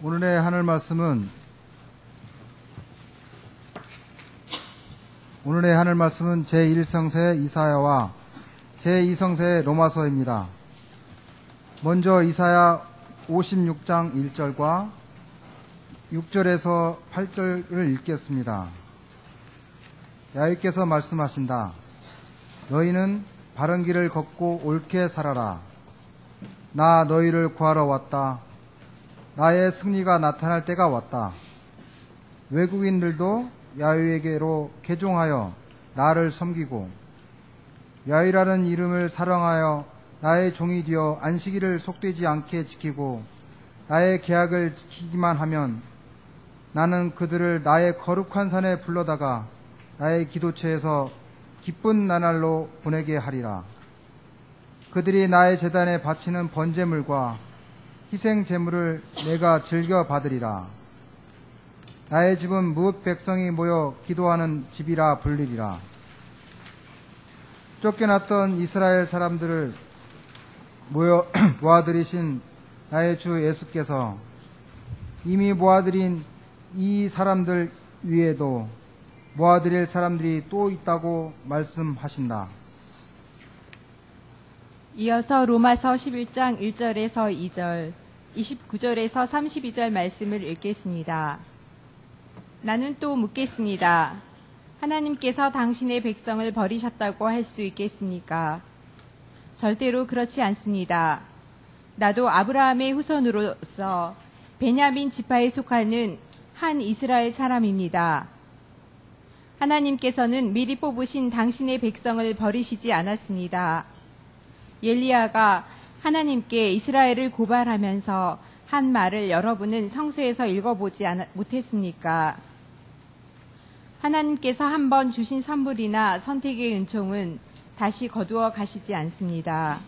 오늘의 하늘 말씀은 제1성서의 이사야와 제2성서의 로마서입니다. 먼저 이사야 56장 1절과 6절에서 8절을 읽겠습니다. 야훼께서 말씀하신다. 너희는 바른 길을 걷고 옳게 살아라. 나 너희를 구하러 왔다. 나의 승리가 나타날 때가 왔다. 외국인들도 야훼에게로 개종하여 나를 섬기고 야훼라는 이름을 사랑하여 나의 종이 되어 안식일을 속되지 않게 지키고 나의 계약을 지키기만 하면 나는 그들을 나의 거룩한 산에 불러다가 나의 기도처에서 기쁜 나날로 보내게 하리라. 그들이 나의 제단에 바치는 번제물과 희생 제물을 내가 즐겨 받으리라. 나의 집은 무엇 백성이 모여 기도하는 집이라 불리리라. 쫓겨났던 이스라엘 사람들을 모아들이신 나의 주 예수께서 이미 모아들인 이 사람들 위에도 모아드릴 사람들이 또 있다고 말씀하신다. 이어서 로마서 11장 1절에서 2절, 29절에서 32절 말씀을 읽겠습니다. 나는 또 묻겠습니다. 하나님께서 당신의 백성을 버리셨다고 할 수 있겠습니까? 절대로 그렇지 않습니다. 나도 아브라함의 후손으로서 베냐민 지파에 속하는 한 이스라엘 사람입니다. 하나님께서는 미리 뽑으신 당신의 백성을 버리시지 않았습니다. 엘리야가 하나님께 이스라엘을 고발하면서 한 말을 여러분은 성서에서 읽어보지 못했습니까? 하나님께서 한번 주신 선물이나 선택의 은총은 다시 거두어 가시지 않습니다.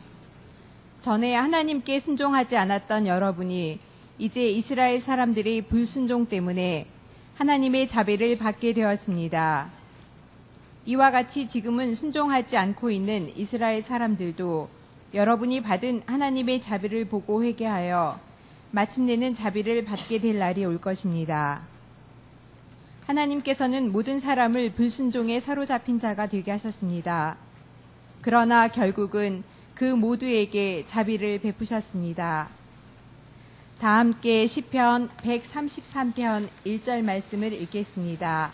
전에 하나님께 순종하지 않았던 여러분이 이제 이스라엘 사람들의 불순종 때문에 하나님의 자비를 받게 되었습니다. 이와 같이 지금은 순종하지 않고 있는 이스라엘 사람들도 여러분이 받은 하나님의 자비를 보고 회개하여 마침내는 자비를 받게 될 날이 올 것입니다. 하나님께서는 모든 사람을 불순종에 사로잡힌 자가 되게 하셨습니다. 그러나 결국은 그 모두에게 자비를 베푸셨습니다. 다 함께 시편 133편 1절 말씀을 읽겠습니다.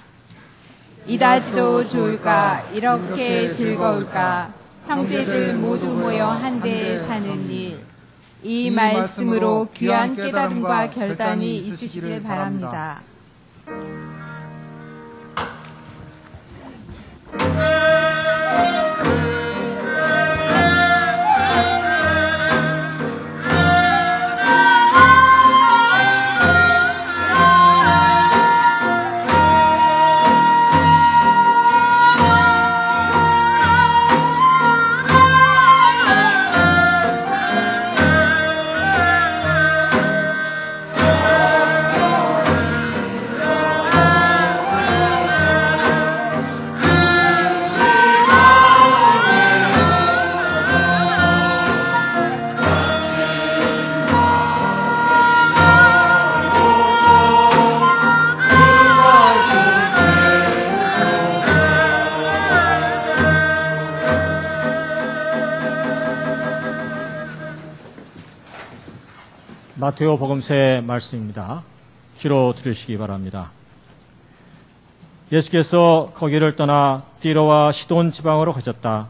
이다지도 좋을까 이렇게 즐거울까 형제들 모두 모여 한데 사는 일. 이 말씀으로 귀한 깨달음과 결단이 있으시길 바랍니다. 마테오 복음서의 말씀입니다. 귀로 들으시기 바랍니다. 예수께서 거기를 떠나 띠로와 시돈 지방으로 가셨다.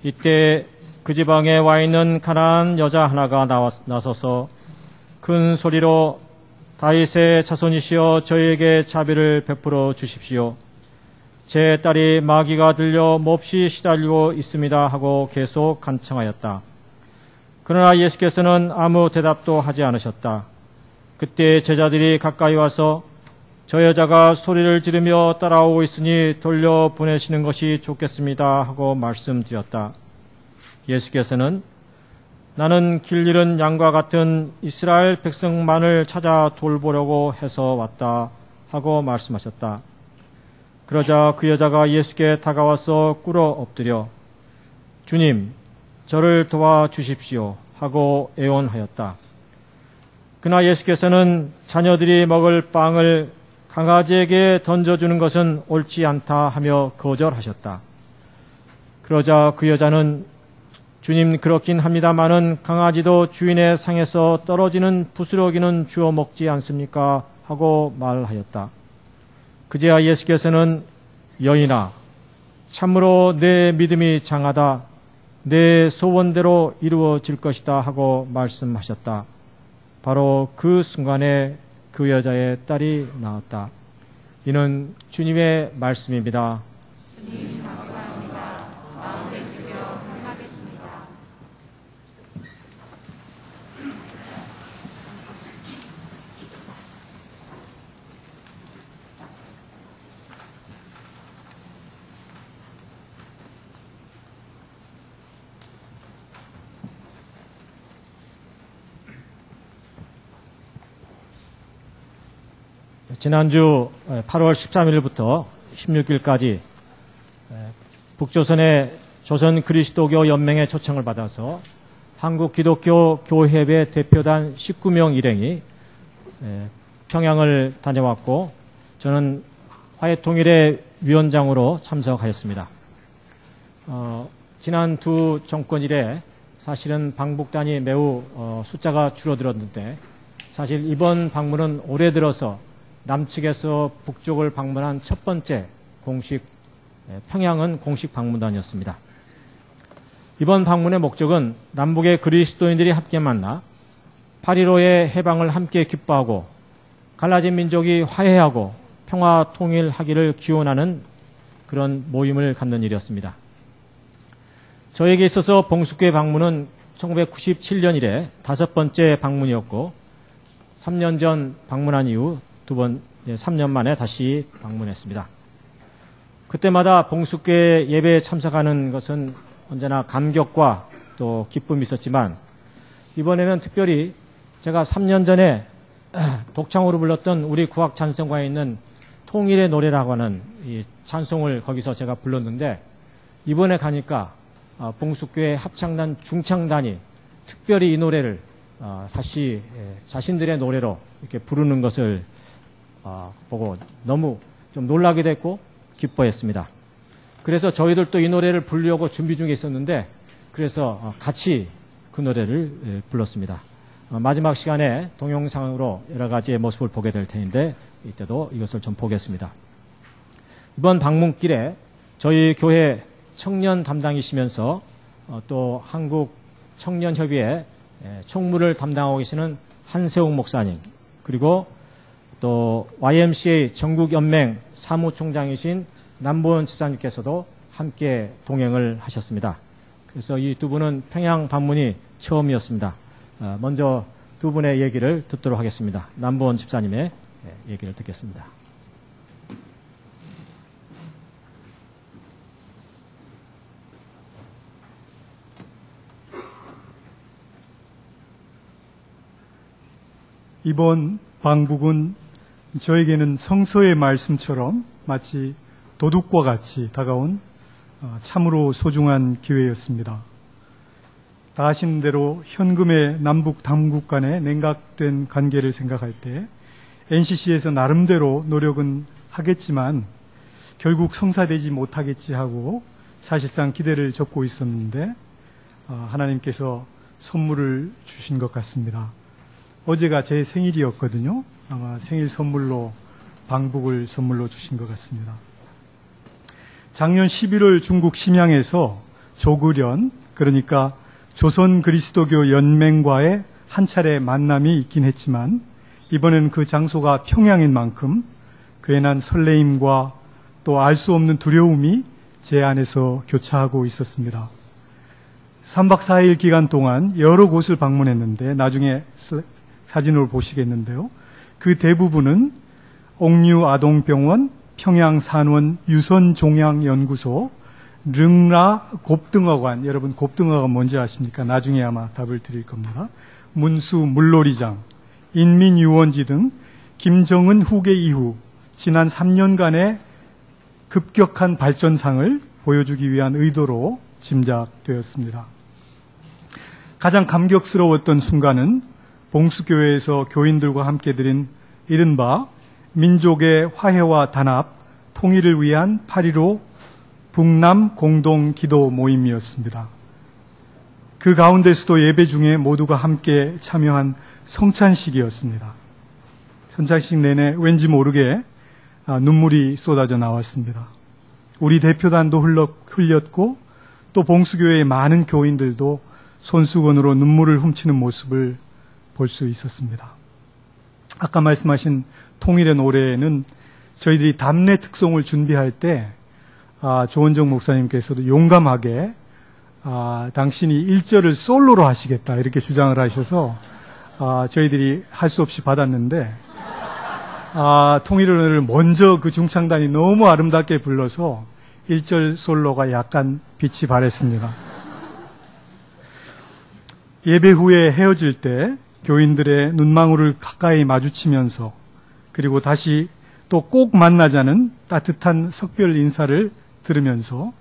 이때 그 지방에 와 있는 가난한 여자 하나가 나서서 큰 소리로 다윗의 자손이시여 저희에게 자비를 베풀어 주십시오. 제 딸이 마귀가 들려 몹시 시달리고 있습니다 하고 계속 간청하였다. 그러나 예수께서는 아무 대답도 하지 않으셨다. 그때 제자들이 가까이 와서 저 여자가 소리를 지르며 따라오고 있으니 돌려보내시는 것이 좋겠습니다 하고 말씀드렸다. 예수께서는 나는 길 잃은 양과 같은 이스라엘 백성만을 찾아 돌보려고 해서 왔다 하고 말씀하셨다. 그러자 그 여자가 예수께 다가와서 꿇어 엎드려 주님, 저를 도와주십시오 하고 애원하였다. 그러나 예수께서는 자녀들이 먹을 빵을 강아지에게 던져주는 것은 옳지 않다 하며 거절하셨다. 그러자 그 여자는 주님 그렇긴 합니다마는 강아지도 주인의 상에서 떨어지는 부스러기는 주워 먹지 않습니까? 하고 말하였다. 그제야 예수께서는 여인아, 참으로 내 믿음이 장하다. 내 소원대로 이루어질 것이다 하고 말씀하셨다. 바로 그 순간에 그 여자의 딸이 나왔다. 이는 주님의 말씀입니다. 주님 감사합니다. 마음에 새겨 하겠습니다. 지난주 8월 13일부터 16일까지 북조선의 조선 그리스도교 연맹의 초청을 받아서 한국 기독교 교회의 대표단 19명 일행이 평양을 다녀왔고 저는 화해통일의 위원장으로 참석하였습니다. 지난 두 정권 이래 사실은 방북단이 매우 숫자가 줄어들었는데 사실 이번 방문은 올해 들어서 남측에서 북쪽을 방문한 첫 번째 평양은 공식 방문단이었습니다. 이번 방문의 목적은 남북의 그리스도인들이 함께 만나 8.15의 해방을 함께 기뻐하고 갈라진 민족이 화해하고 평화 통일하기를 기원하는 그런 모임을 갖는 일이었습니다. 저에게 있어서 봉숙교회 방문은 1997년 이래 5번째 방문이었고 3년 전 방문한 이후 3년 만에 다시 방문했습니다. 그때마다 봉숙교회 예배에 참석하는 것은 언제나 감격과 또 기쁨이 있었지만 이번에는 특별히 제가 3년 전에 독창으로 불렀던 우리 구학 찬송가에 있는 통일의 노래라고 하는 이 찬송을 거기서 제가 불렀는데 이번에 가니까 봉숙교회 합창단 중창단이 특별히 이 노래를 다시 자신들의 노래로 이렇게 부르는 것을 보고 너무 좀 놀라기도 했고 기뻐했습니다. 그래서 저희들도 이 노래를 부르려고 준비 중에 있었는데 그래서 같이 그 노래를 불렀습니다. 마지막 시간에 동영상으로 여러 가지의 모습을 보게 될 텐데 이때도 이것을 좀 보겠습니다. 이번 방문길에 저희 교회 청년 담당이시면서 또 한국 청년협의회 총무를 담당하고 계시는 한세웅 목사님 그리고 또 YMCA 전국연맹 사무총장이신 남보원 집사님께서도 함께 동행을 하셨습니다. 그래서 이 두 분은 평양 방문이 처음이었습니다. 먼저 두 분의 얘기를 듣도록 하겠습니다. 남보원 집사님의 얘기를 듣겠습니다. 이번 방북은 저에게는 성서의 말씀처럼 마치 도둑과 같이 다가온 참으로 소중한 기회였습니다. 다 아시는 대로 현금의 남북 당국 간의 냉각된 관계를 생각할 때 NCC에서 나름대로 노력은 하겠지만 결국 성사되지 못하겠지 하고 사실상 기대를 접고 있었는데 하나님께서 선물을 주신 것 같습니다. 어제가 제 생일이었거든요. 아마 생일 선물로 방북을 선물로 주신 것 같습니다. 작년 11월 중국 심양에서 조그련, 그러니까 조선 그리스도교 연맹과의 한 차례 만남이 있긴 했지만 이번엔 그 장소가 평양인 만큼 괜한 설레임과 또 알 수 없는 두려움이 제 안에서 교차하고 있었습니다. 3박 4일 기간 동안 여러 곳을 방문했는데 나중에 사진을 보시겠는데요. 그 대부분은 옥류아동병원, 평양산원 유선종양연구소, 릉라 곱등어관, 여러분 곱등어가 뭔지 아십니까? 나중에 아마 답을 드릴 겁니다. 문수 물놀이장, 인민유원지 등 김정은 후계 이후 지난 3년간의 급격한 발전상을 보여주기 위한 의도로 짐작되었습니다. 가장 감격스러웠던 순간은 봉수교회에서 교인들과 함께 드린 이른바 민족의 화해와 단합, 통일을 위한 8.15 북남 공동 기도 모임이었습니다. 그 가운데서도 예배 중에 모두가 함께 참여한 성찬식이었습니다. 성찬식 내내 왠지 모르게 눈물이 쏟아져 나왔습니다. 우리 대표단도 흘렸고 또 봉수교회의 많은 교인들도 손수건으로 눈물을 훔치는 모습을 볼 수 있었습니다. 아까 말씀하신 통일의 노래는 저희들이 답례 특송을 준비할 때 조원정 목사님께서도 용감하게 당신이 1절을 솔로로 하시겠다 이렇게 주장을 하셔서 저희들이 할 수 없이 받았는데 통일의 노래를 먼저 그 중창단이 너무 아름답게 불러서 1절 솔로가 약간 빛이 발했습니다. 예배 후에 헤어질 때 교인들의 눈망울을 가까이 마주치면서 그리고 다시 또 꼭 만나자는 따뜻한 석별 인사를 들으면서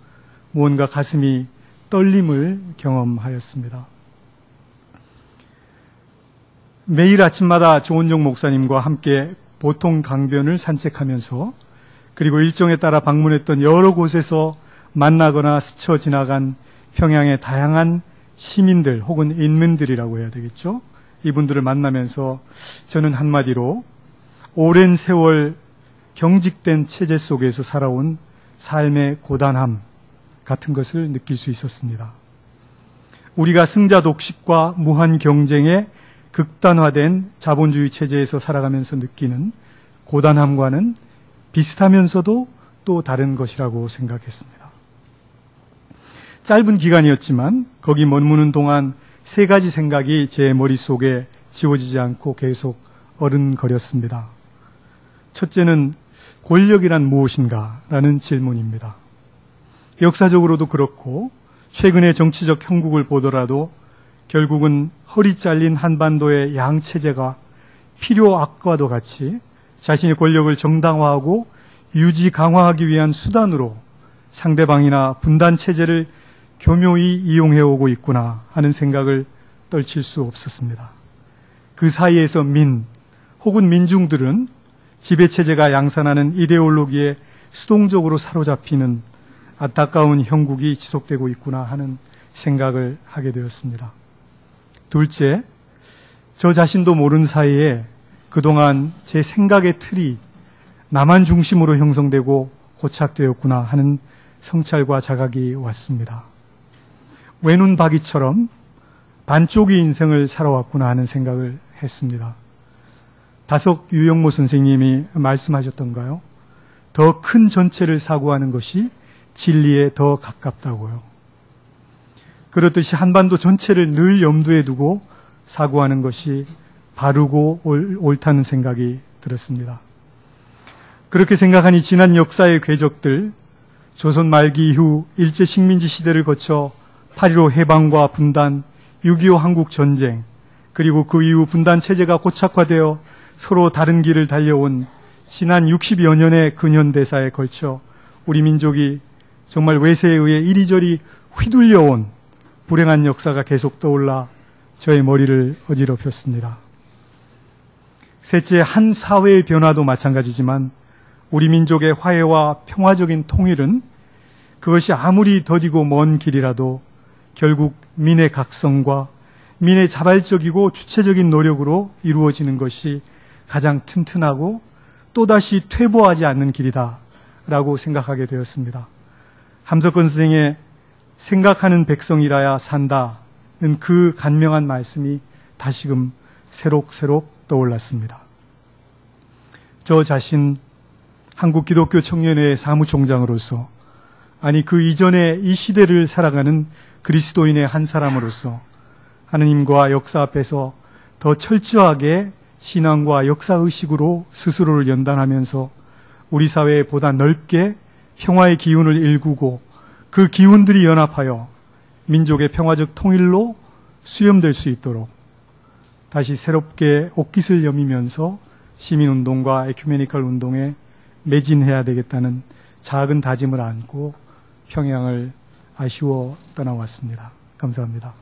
무언가 가슴이 떨림을 경험하였습니다. 매일 아침마다 조원정 목사님과 함께 보통 강변을 산책하면서 그리고 일정에 따라 방문했던 여러 곳에서 만나거나 스쳐 지나간 평양의 다양한 시민들 혹은 인민들이라고 해야 되겠죠. 이분들을 만나면서 저는 한마디로 오랜 세월 경직된 체제 속에서 살아온 삶의 고단함 같은 것을 느낄 수 있었습니다. 우리가 승자 독식과 무한 경쟁의 극단화된 자본주의 체제에서 살아가면서 느끼는 고단함과는 비슷하면서도 또 다른 것이라고 생각했습니다. 짧은 기간이었지만 거기 머무는 동안 세 가지 생각이 제 머릿속에 지워지지 않고 계속 어른거렸습니다. 첫째는 권력이란 무엇인가라는 질문입니다. 역사적으로도 그렇고 최근의 정치적 형국을 보더라도 결국은 허리 잘린 한반도의 양체제가 필요 악과도 같이 자신의 권력을 정당화하고 유지 강화하기 위한 수단으로 상대방이나 분단 체제를 교묘히 이용해오고 있구나 하는 생각을 떨칠 수 없었습니다. 그 사이에서 혹은 민중들은 지배체제가 양산하는 이데올로기에 수동적으로 사로잡히는 안타까운 형국이 지속되고 있구나 하는 생각을 하게 되었습니다. 둘째, 저 자신도 모르는 사이에 그동안 제 생각의 틀이 나만 중심으로 형성되고 고착되었구나 하는 성찰과 자각이 왔습니다. 외눈박이처럼 반쪽의 인생을 살아왔구나 하는 생각을 했습니다. 다석 유영모 선생님이 말씀하셨던가요? 더 큰 전체를 사고하는 것이 진리에 더 가깝다고요. 그렇듯이 한반도 전체를 늘 염두에 두고 사고하는 것이 바르고 옳다는 생각이 들었습니다. 그렇게 생각하니 지난 역사의 궤적들, 조선 말기 이후 일제식민지 시대를 거쳐 8.15 해방과 분단, 6.25 한국 전쟁, 그리고 그 이후 분단 체제가 고착화되어 서로 다른 길을 달려온 지난 60여 년의 근현대사에 걸쳐 우리 민족이 정말 외세에 의해 이리저리 휘둘려온 불행한 역사가 계속 떠올라 저의 머리를 어지럽혔습니다. 셋째, 한 사회의 변화도 마찬가지지만 우리 민족의 화해와 평화적인 통일은 그것이 아무리 더디고 먼 길이라도 결국 민의 각성과 민의 자발적이고 주체적인 노력으로 이루어지는 것이 가장 튼튼하고 또다시 퇴보하지 않는 길이다라고 생각하게 되었습니다. 함석헌 선생의 생각하는 백성이라야 산다는 그 간명한 말씀이 다시금 새록새록 떠올랐습니다. 저 자신 한국기독교 청년회의 사무총장으로서, 아니 그 이전에 이 시대를 살아가는 그리스도인의 한 사람으로서 하느님과 역사 앞에서 더 철저하게 신앙과 역사의식으로 스스로를 연단하면서 우리 사회에 보다 넓게 평화의 기운을 일구고 그 기운들이 연합하여 민족의 평화적 통일로 수렴될 수 있도록 다시 새롭게 옷깃을 여미면서 시민운동과 에큐메니컬 운동에 매진해야 되겠다는 작은 다짐을 안고 평양을 아쉬워 떠나왔습니다. 감사합니다.